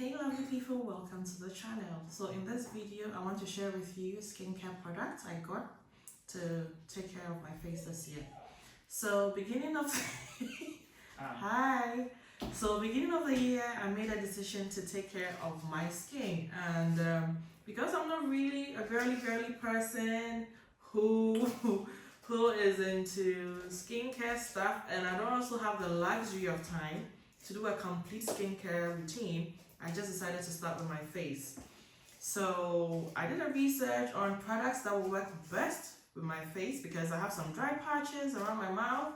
Hey lovely people, welcome to the channel. So in this video I want to share with you skincare products I got to take care of my face this year. So beginning of hi. So beginning of the year I made a decision to take care of my skin, and because I'm not really a girly person who who is into skincare stuff, and I don't also have the luxury of time to do a complete skincare routine, I just decided to start with my face. So I did a research on products that will work best with my face because I have some dry patches around my mouth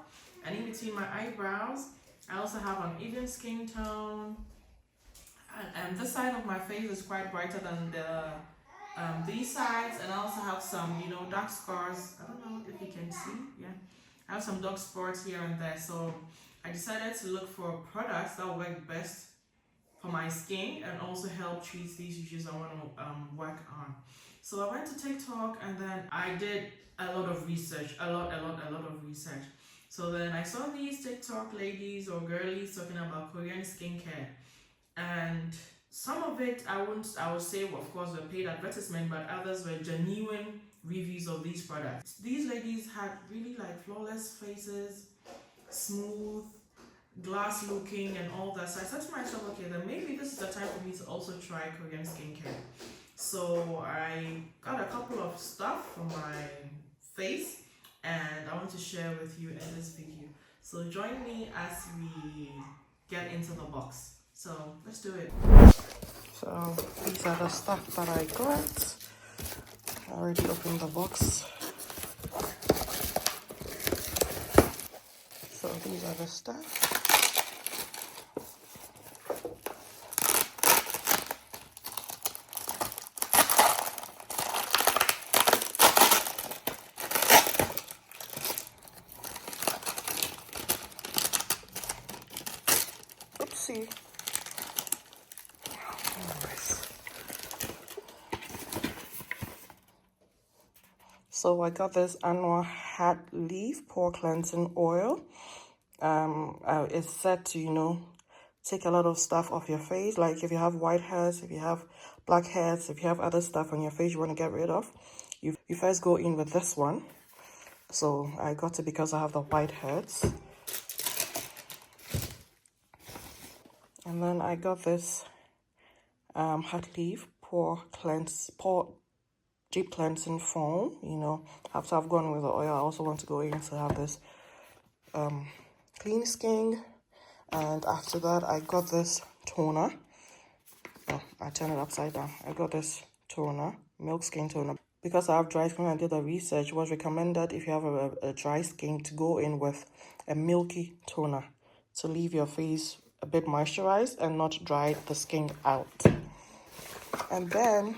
and in between my eyebrows. I also have an even skin tone, and this side of my face is quite brighter than these sides, and I also have some, dark scars. I don't know if you can see. Yeah, I have some dark spots here and there. So I decided to look for products that will work best for my skin and also help treat these issues I want to work on. So I went to TikTok and then I did a lot of research, a lot of research. So then I saw these TikTok ladies or girlies talking about Korean skincare, and some of it I would say, well, of course, were paid advertisement, but others were genuine reviews of these products. These ladies had really like flawless faces, smooth, glass looking and all that. So I said to myself, okay, then maybe this is the time for me to also try Korean skincare. So I got a couple of stuff for my face and I want to share with you in this video. So join me as we get into the box. So let's do it. So these are the stuff that I got. I already opened the box. So these are the stuff. Oopsie. So I got this Anua hat leaf pore cleansing oil. It's said to, take a lot of stuff off your face. Like if you have white hairs, if you have black hairs, if you have other stuff on your face you want to get rid of, you first go in with this one. So I got it because I have the white hairs. And then I got this hat leaf pore deep cleansing foam. After I've gone with the oil, I also want to go in to have this clean skin. And after that I got this toner. Oh, I turned it upside down. I got this toner, milk skin toner. Because I have dry skin, I did the research. It was recommended if you have a dry skin to go in with a milky toner to leave your face a bit moisturized and not dry the skin out. And then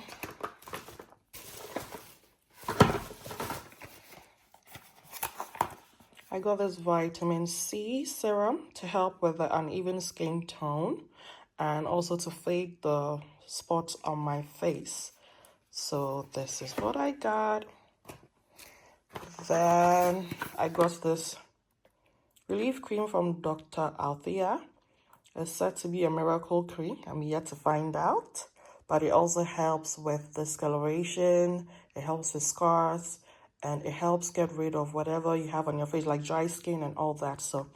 I got this vitamin C serum to help with the uneven skin tone and also to fade the spots on my face. So this is what I got. Then I got this relief cream from Dr.Althea. It's said to be a miracle cream. I'm yet to find out. But it also helps with discoloration, it helps with scars, and it helps get rid of whatever you have on your face, like dry skin and all that. So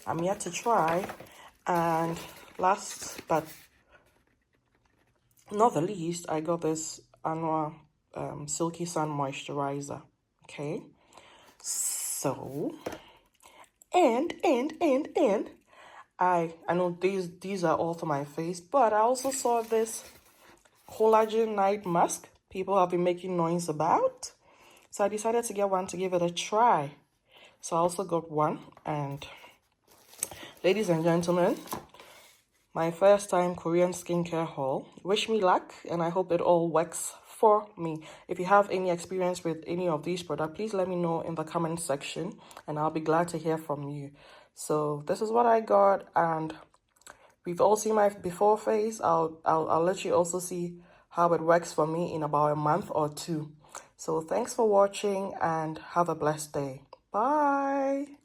I'm yet to try. And last but not the least, I got this Anua Silky Sun Moisturizer. Okay. So, and I know these are all for my face, but I also saw this collagen night mask people have been making noise about. So I decided to get one to give it a try. So I also got one. And ladies and gentlemen, my first time Korean skincare haul. Wish me luck and I hope it all works for me. If you have any experience with any of these products, please let me know in the comment section and I'll be glad to hear from you. So this is what I got, and we've all seen my before face. I'll let you also see how it works for me in about a month or two. So thanks for watching and have a blessed day. Bye.